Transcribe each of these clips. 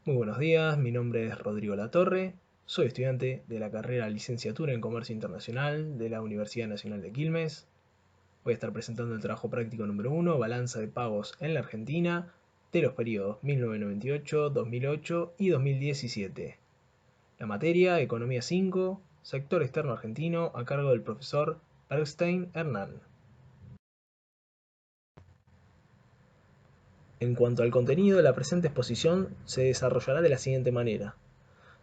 Muy buenos días, mi nombre es Rodrigo Latorre, soy estudiante de la carrera Licenciatura en Comercio Internacional de la Universidad Nacional de Quilmes. Voy a estar presentando el trabajo práctico número 1, balanza de pagos en la Argentina, de los periodos 1998, 2008 y 2017. La materia, Economía 5, sector externo argentino, a cargo del profesor Erstein Hernán. En cuanto al contenido, la presente exposición se desarrollará de la siguiente manera.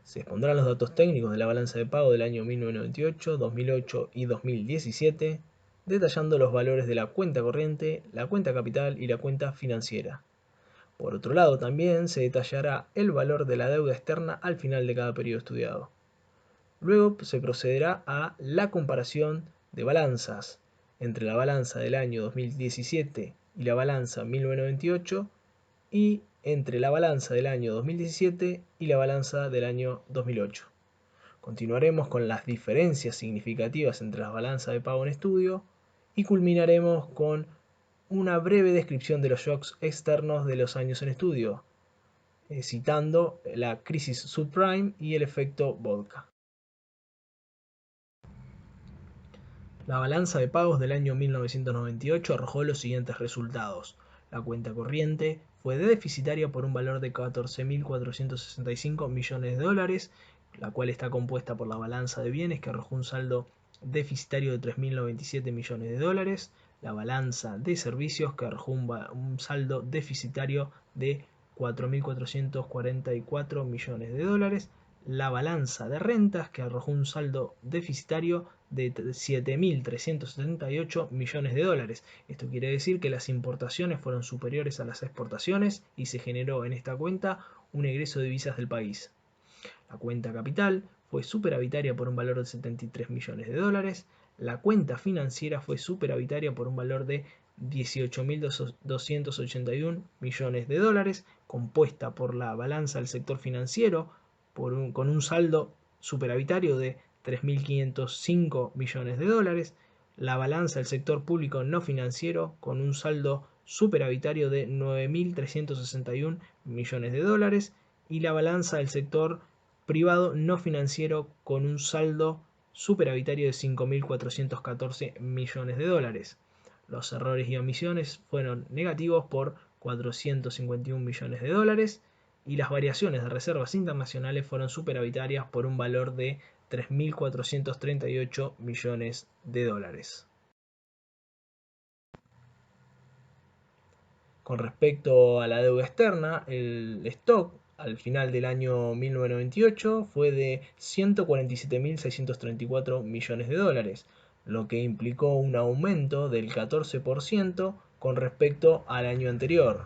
Se expondrán los datos técnicos de la balanza de pago del año 1998, 2008 y 2017, detallando los valores de la cuenta corriente, la cuenta capital y la cuenta financiera. Por otro lado, también se detallará el valor de la deuda externa al final de cada periodo estudiado. Luego se procederá a la comparación de balanzas entre la balanza del año 2017 y la balanza 1998 y entre la balanza del año 2017 y la balanza del año 2008. Continuaremos con las diferencias significativas entre las balanzas de pago en estudio y culminaremos con una breve descripción de los shocks externos de los años en estudio, citando la crisis subprime y el efecto Volcker. La balanza de pagos del año 1998 arrojó los siguientes resultados. La cuenta corriente fue deficitaria por un valor de 14.465 millones de dólares, la cual está compuesta por la balanza de bienes que arrojó un saldo deficitario de 3.097 millones de dólares, la balanza de servicios que arrojó un saldo deficitario de 4.444 millones de dólares, la balanza de rentas que arrojó un saldo deficitario de 7.378 millones de dólares. Esto quiere decir que las importaciones fueron superiores a las exportaciones y se generó en esta cuenta un egreso de divisas del país. La cuenta capital fue superavitaria por un valor de 73 millones de dólares. La cuenta financiera fue superavitaria por un valor de 18.281 millones de dólares, compuesta por la balanza del sector financiero con un saldo superavitario de 3.505 millones de dólares, la balanza del sector público no financiero con un saldo superavitario de 9.361 millones de dólares y la balanza del sector privado no financiero con un saldo superavitario de 5.414 millones de dólares. Los errores y omisiones fueron negativos por 451 millones de dólares y las variaciones de reservas internacionales fueron superavitarias por un valor de 3.438 millones de dólares. Con respecto a la deuda externa, el stock al final del año 1998 fue de 147.634 millones de dólares, lo que implicó un aumento del 14% con respecto al año anterior.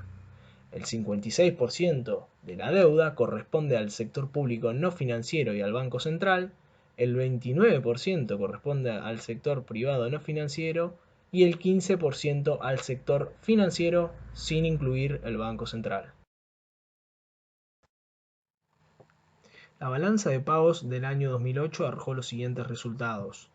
El 56% de la deuda corresponde al sector público no financiero y al Banco Central, el 29% corresponde al sector privado no financiero y el 15% al sector financiero sin incluir el Banco Central. La balanza de pagos del año 2008 arrojó los siguientes resultados.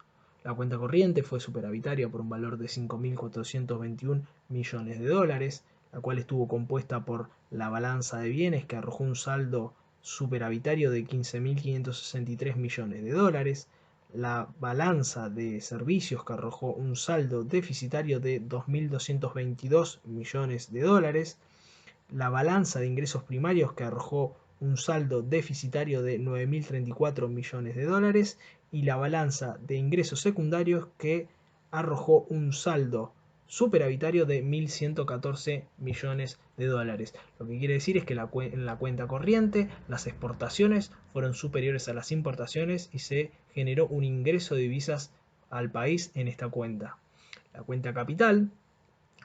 La cuenta corriente fue superavitaria por un valor de 5.421 millones de dólares, la cual estuvo compuesta por la balanza de bienes que arrojó un saldo superavitario de 15.563 millones de dólares, la balanza de servicios que arrojó un saldo deficitario de 2.222 millones de dólares, la balanza de ingresos primarios que arrojó un saldo deficitario de 9.034 millones de dólares y la balanza de ingresos secundarios que arrojó un saldo superavitario de 1.114 millones de dólares. Lo que quiere decir es que en la cuenta corriente las exportaciones fueron superiores a las importaciones y se generó un ingreso de divisas al país en esta cuenta. La cuenta capital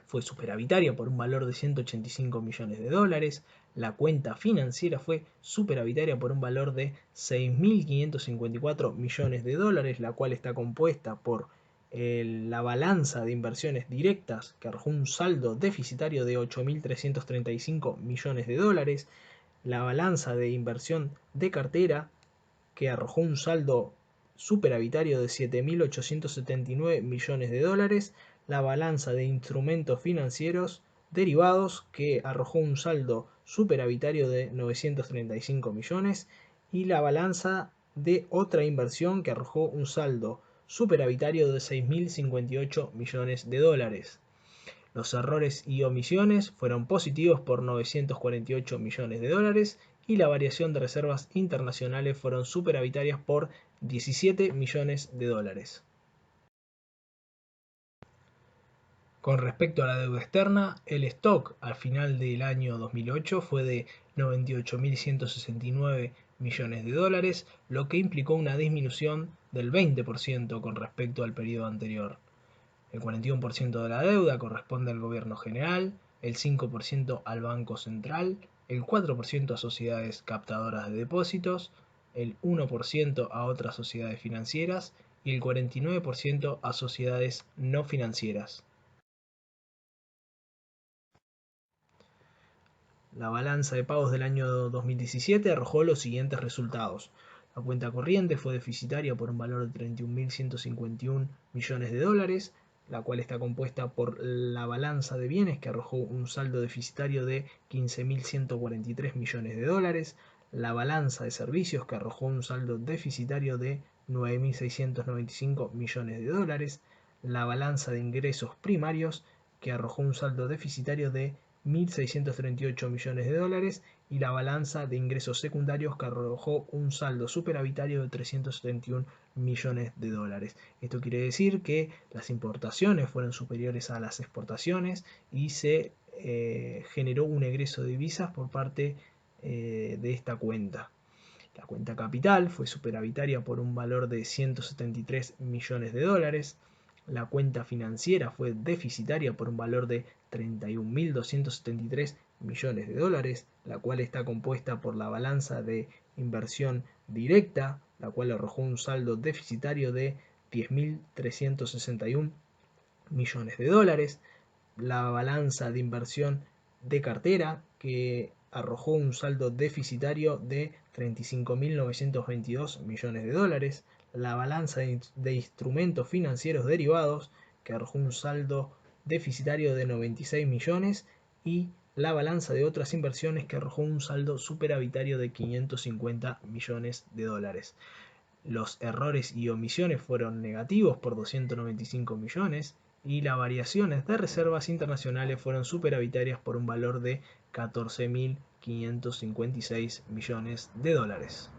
fue superavitaria por un valor de 185 millones de dólares, la cuenta financiera fue superavitaria por un valor de 6.554 millones de dólares, la cual está compuesta por la balanza de inversiones directas que arrojó un saldo deficitario de 8.335 millones de dólares, la balanza de inversión de cartera que arrojó un saldo superavitario de 7.879 millones de dólares, la balanza de instrumentos financieros derivados, que arrojó un saldo superavitario de 935 millones, y la balanza de otra inversión, que arrojó un saldo superavitario de 6.058 millones de dólares. Los errores y omisiones fueron positivos por 948 millones de dólares, y la variación de reservas internacionales fueron superavitarias por 17 millones de dólares. Con respecto a la deuda externa, el stock al final del año 2008 fue de 98.169 millones de dólares, lo que implicó una disminución del 20% con respecto al periodo anterior. El 41% de la deuda corresponde al gobierno general, el 5% al Banco Central, el 4% a sociedades captadoras de depósitos, el 1% a otras sociedades financieras y el 49% a sociedades no financieras. La balanza de pagos del año 2017 arrojó los siguientes resultados. La cuenta corriente fue deficitaria por un valor de 31.151 millones de dólares, la cual está compuesta por la balanza de bienes, que arrojó un saldo deficitario de 15.143 millones de dólares, la balanza de servicios, que arrojó un saldo deficitario de 9.695 millones de dólares, la balanza de ingresos primarios, que arrojó un saldo deficitario de 1.638 millones de dólares, y la balanza de ingresos secundarios, que arrojó un saldo superavitario de 371 millones de dólares. Esto quiere decir que las importaciones fueron superiores a las exportaciones y se generó un egreso de divisas por parte de esta cuenta. La cuenta capital fue superavitaria por un valor de 173 millones de dólares. La cuenta financiera fue deficitaria por un valor de 31.273 millones de dólares, la cual está compuesta por la balanza de inversión directa, la cual arrojó un saldo deficitario de 10.361 millones de dólares, la balanza de inversión de cartera, que arrojó un saldo deficitario de 35.922 millones de dólares, la balanza de instrumentos financieros derivados, que arrojó un saldo deficitario de 96 millones, y la balanza de otras inversiones, que arrojó un saldo superavitario de 550 millones de dólares. Los errores y omisiones fueron negativos por 295 millones, y las variaciones de reservas internacionales fueron superavitarias por un valor de 14.556 millones de dólares.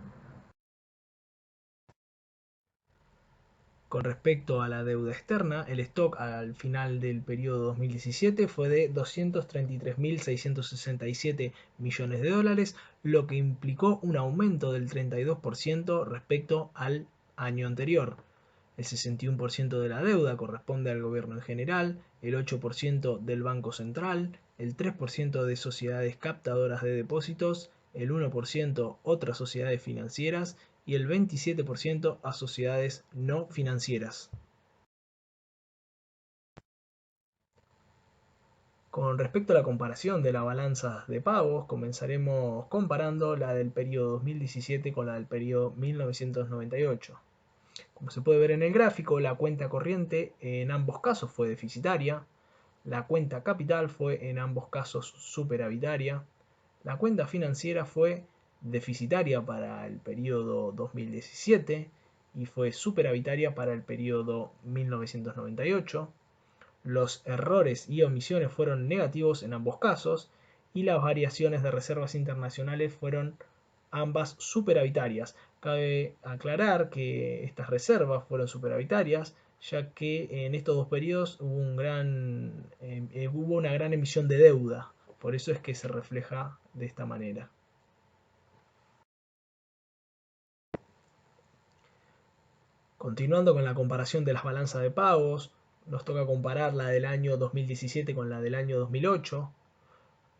Con respecto a la deuda externa, el stock al final del periodo 2017 fue de 233.667 millones de dólares, lo que implicó un aumento del 32% respecto al año anterior. El 61% de la deuda corresponde al gobierno en general, el 8% del Banco Central, el 3% de sociedades captadoras de depósitos, el 1% otras sociedades financieras y el 27% a sociedades no financieras. Con respecto a la comparación de las balanzas de pagos, comenzaremos comparando la del periodo 2017 con la del periodo 1998. Como se puede ver en el gráfico, la cuenta corriente en ambos casos fue deficitaria, la cuenta capital fue en ambos casos superavitaria, la cuenta financiera fue deficitaria para el periodo 2017 y fue superavitaria para el periodo 1998. Los errores y omisiones fueron negativos en ambos casos, y las variaciones de reservas internacionales fueron ambas superavitarias. Cabe aclarar que estas reservas fueron superavitarias, ya que en estos dos periodos hubo una gran emisión de deuda. Por eso es que se refleja de esta manera. Continuando con la comparación de las balanzas de pagos, nos toca comparar la del año 2017 con la del año 2008.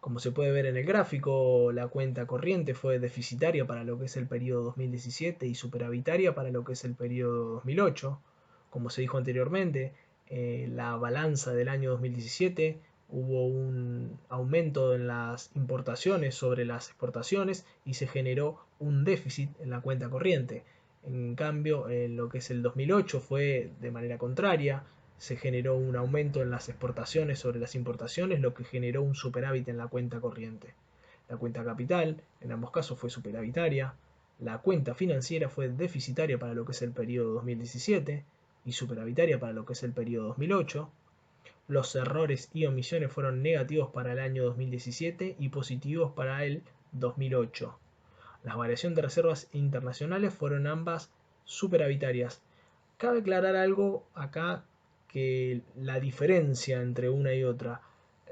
Como se puede ver en el gráfico, la cuenta corriente fue deficitaria para lo que es el periodo 2017 y superavitaria para lo que es el periodo 2008. Como se dijo anteriormente, la balanza del año 2017 hubo un aumento en las importaciones sobre las exportaciones y se generó un déficit en la cuenta corriente. En cambio, en lo que es el 2008 fue de manera contraria. se generó un aumento en las exportaciones sobre las importaciones, lo que generó un superávit en la cuenta corriente. La cuenta capital, en ambos casos, fue superavitaria. La cuenta financiera fue deficitaria para lo que es el periodo 2017 y superavitaria para lo que es el periodo 2008. Los errores y omisiones fueron negativos para el año 2017 y positivos para el 2008. Las variaciones de reservas internacionales fueron ambas superavitarias. Cabe aclarar algo acá, que la diferencia entre una y otra.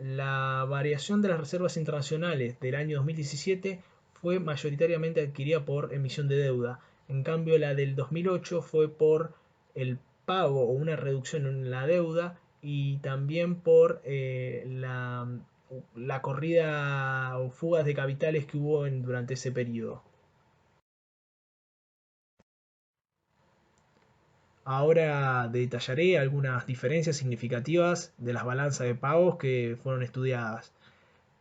La variación de las reservas internacionales del año 2017 fue mayoritariamente adquirida por emisión de deuda. En cambio, la del 2008 fue por el pago o una reducción en la deuda y también por la corrida o fugas de capitales que hubo durante ese periodo. Ahora detallaré algunas diferencias significativas de las balanzas de pagos que fueron estudiadas.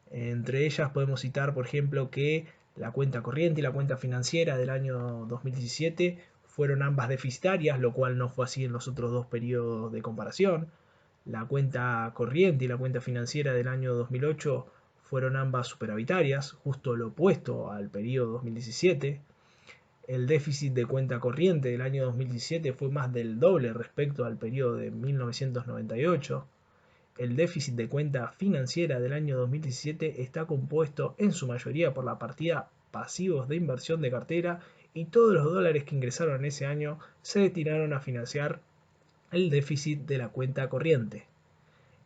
Entre ellas podemos citar, por ejemplo, que la cuenta corriente y la cuenta financiera del año 2017 fueron ambas deficitarias, lo cual no fue así en los otros dos periodos de comparación. La cuenta corriente y la cuenta financiera del año 2008 fueron ambas superavitarias, justo lo opuesto al periodo 2017. El déficit de cuenta corriente del año 2017 fue más del doble respecto al periodo de 1998. El déficit de cuenta financiera del año 2017 está compuesto en su mayoría por la partida pasivos de inversión de cartera y todos los dólares que ingresaron en ese año se destinaron a financiar el déficit de la cuenta corriente.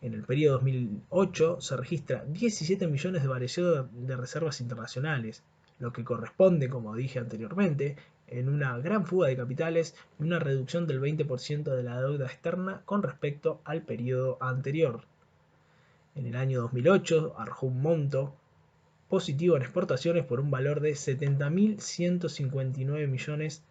En el periodo 2008 se registra 17 millones de variación de reservas internacionales, lo que corresponde, como dije anteriormente, en una gran fuga de capitales y una reducción del 20% de la deuda externa con respecto al periodo anterior. En el año 2008 arrojó un monto positivo en exportaciones por un valor de 70.159 millones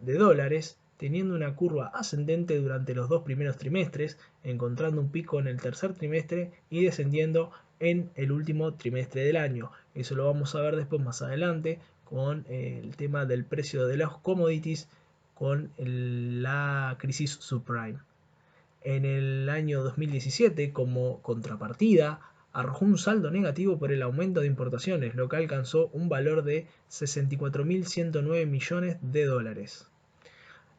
de dólares, teniendo una curva ascendente durante los dos primeros trimestres, encontrando un pico en el tercer trimestre y descendiendo en el último trimestre del año. Eso lo vamos a ver después más adelante con el tema del precio de los commodities con la crisis subprime. En el año 2017, como contrapartida, arrojó un saldo negativo por el aumento de importaciones, lo que alcanzó un valor de 64.109 millones de dólares.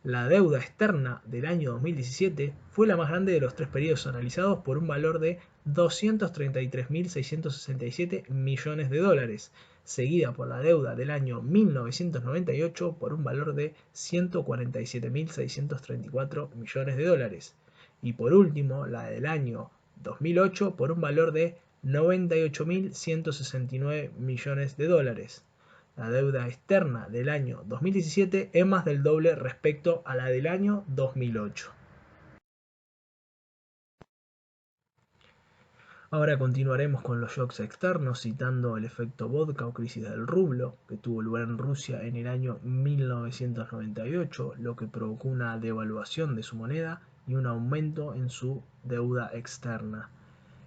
La deuda externa del año 2017 fue la más grande de los tres periodos analizados por un valor de 233.667 millones de dólares, seguida por la deuda del año 1998 por un valor de 147.634 millones de dólares y por último la del año 2008 por un valor de 98.169 millones de dólares. La deuda externa del año 2017 es más del doble respecto a la del año 2008. Ahora continuaremos con los shocks externos citando el efecto vodka o crisis del rublo que tuvo lugar en Rusia en el año 1998, lo que provocó una devaluación de su moneda y un aumento en su deuda externa.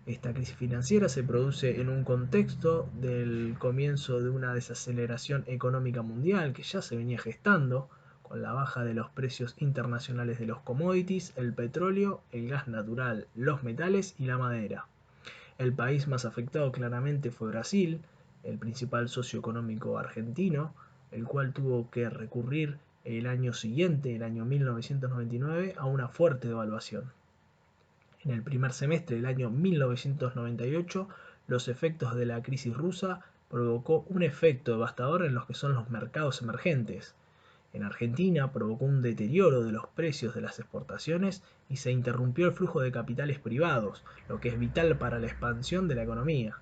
Esta crisis financiera se produce en un contexto del comienzo de una desaceleración económica mundial que ya se venía gestando, con la baja de los precios internacionales de los commodities, el petróleo, el gas natural, los metales y la madera. El país más afectado claramente fue Brasil, el principal socio económico argentino, el cual tuvo que recurrir el año siguiente, el año 1999, a una fuerte devaluación. En el primer semestre del año 1998, los efectos de la crisis rusa provocó un efecto devastador en los que son los mercados emergentes. En Argentina provocó un deterioro de los precios de las exportaciones y se interrumpió el flujo de capitales privados, lo que es vital para la expansión de la economía.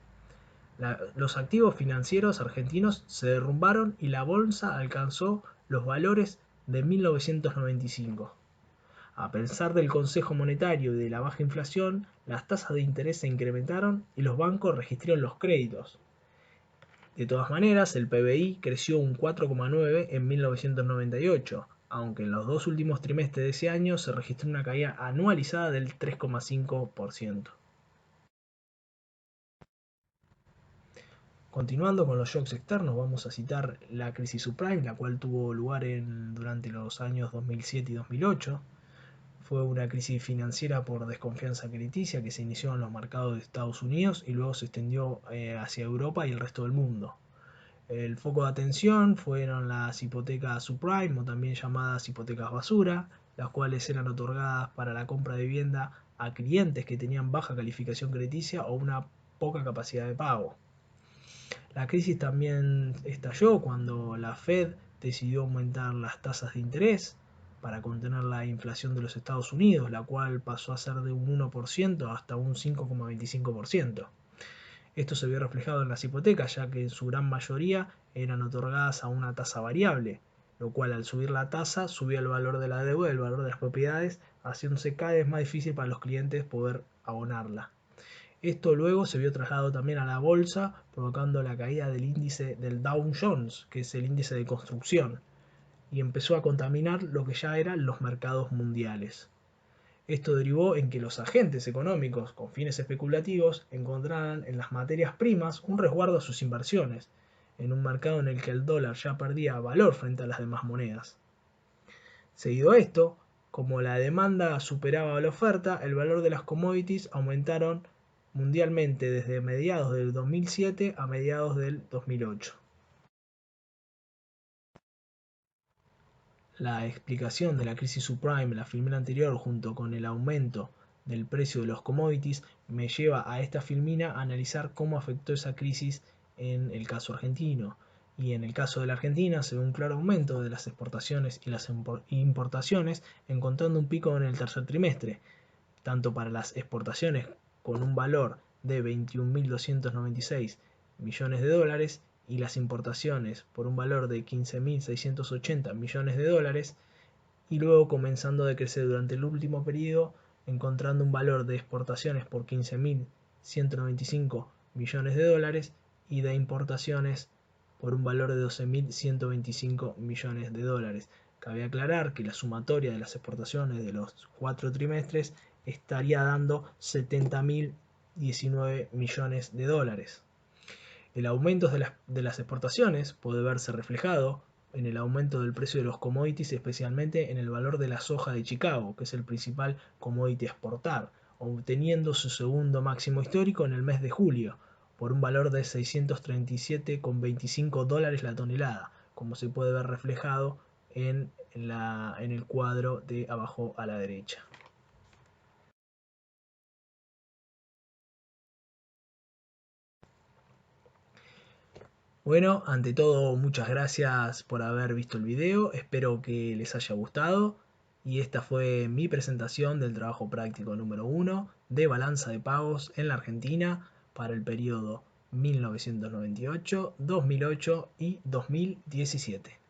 Los activos financieros argentinos se derrumbaron y la bolsa alcanzó los valores de 1995. A pesar del Consejo Monetario y de la baja inflación, las tasas de interés se incrementaron y los bancos registraron los créditos. De todas maneras, el PBI creció un 4,9 en 1998, aunque en los dos últimos trimestres de ese año se registró una caída anualizada del 3,5%. Continuando con los shocks externos, vamos a citar la crisis subprime, la cual tuvo lugar durante los años 2007 y 2008. Fue una crisis financiera por desconfianza crediticia que se inició en los mercados de Estados Unidos y luego se extendió hacia Europa y el resto del mundo. El foco de atención fueron las hipotecas subprime, o también llamadas hipotecas basura, las cuales eran otorgadas para la compra de vivienda a clientes que tenían baja calificación crediticia o una poca capacidad de pago. La crisis también estalló cuando la Fed decidió aumentar las tasas de interés para contener la inflación de los Estados Unidos, la cual pasó a ser de un 1% hasta un 5,25%. Esto se vio reflejado en las hipotecas, ya que en su gran mayoría eran otorgadas a una tasa variable, lo cual al subir la tasa subía el valor de la deuda, el valor de las propiedades, haciéndose cada vez más difícil para los clientes poder abonarla. Esto luego se vio trasladado también a la bolsa, provocando la caída del índice del Dow Jones, que es el índice de construcción, y empezó a contaminar lo que ya eran los mercados mundiales. Esto derivó en que los agentes económicos con fines especulativos encontraran en las materias primas un resguardo a sus inversiones, en un mercado en el que el dólar ya perdía valor frente a las demás monedas. Seguido a esto, como la demanda superaba la oferta, el valor de las commodities aumentaron mundialmente desde mediados del 2007 a mediados del 2008. La explicación de la crisis subprime, la filmina anterior, junto con el aumento del precio de los commodities, me lleva a esta filmina a analizar cómo afectó esa crisis en el caso argentino. Y en el caso de la Argentina se ve un claro aumento de las exportaciones y las importaciones, encontrando un pico en el tercer trimestre, tanto para las exportaciones con un valor de 21.296 millones de dólares y las importaciones por un valor de 15.680 millones de dólares, y luego comenzando a decrecer durante el último periodo, encontrando un valor de exportaciones por 15.195 millones de dólares y de importaciones por un valor de 12.125 millones de dólares. Cabe aclarar que la sumatoria de las exportaciones de los 4 trimestres estaría dando 70.019 millones de dólares. El aumento de las exportaciones puede verse reflejado en el aumento del precio de los commodities, especialmente en el valor de la soja de Chicago, que es el principal commodity a exportar, obteniendo su segundo máximo histórico en el mes de julio, por un valor de 637,25 dólares la tonelada, como se puede ver reflejado en el cuadro de abajo a la derecha. Bueno, ante todo, muchas gracias por haber visto el video, espero que les haya gustado y esta fue mi presentación del trabajo práctico número 1 de balanza de pagos en la Argentina para el periodo 1998, 2008 y 2017.